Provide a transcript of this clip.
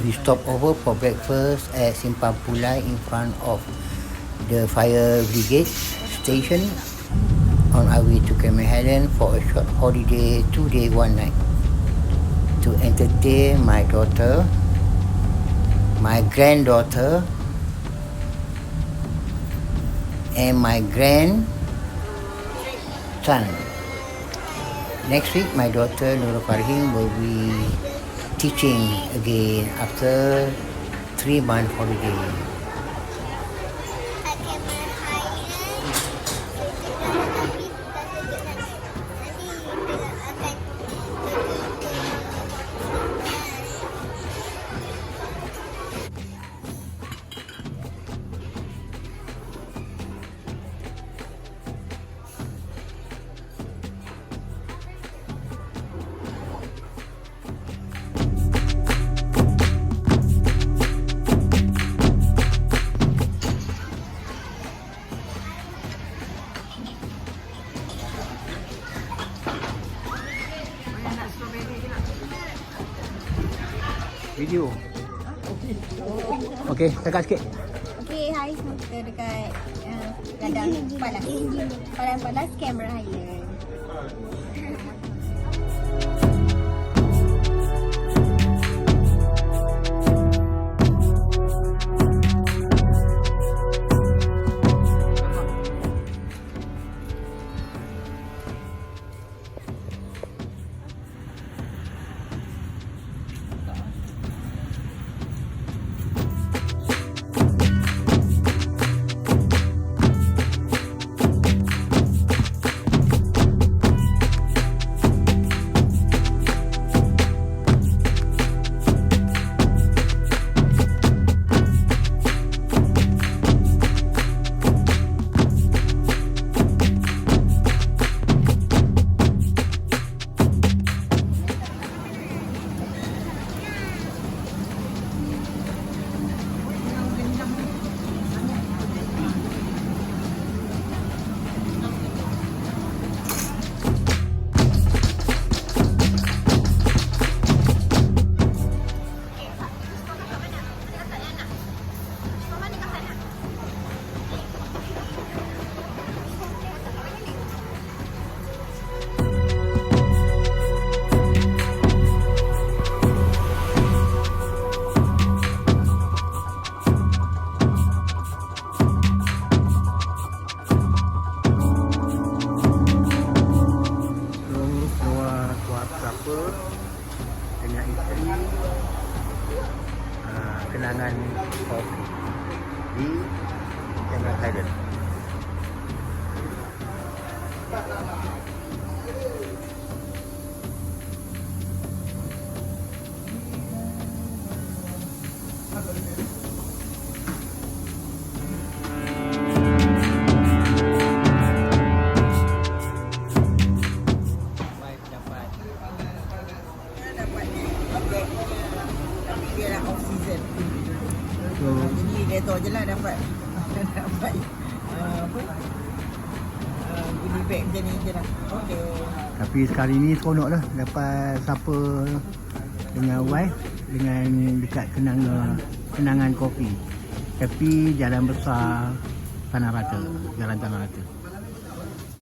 We stopped over for breakfast at Simpang Pulai in front of the fire brigade station on our way to Cameron Highlands for a short holiday, 2 day, 1 night, to entertain my daughter, my granddaughter, and my grandson. Next week, my daughter Nurul Farhin will be teaching again after 3-month holiday. Video. Okey, dekat sikit. Okey, hari kita dekat Padang Palas. Padang Palas, Cameron Highlands. Dengan isteri kenangan kopi di Cameron Highlands. Dia dah off season. Jadi dia tahu je lah dapat apa goodie bag macam ni je lah. Okay. Tapi sekali ni seronok lah dapat siapa dengan wife dengan dekat kenangan kopi. Tapi jalan besar Tanah Rata, jalan Tanah Rata.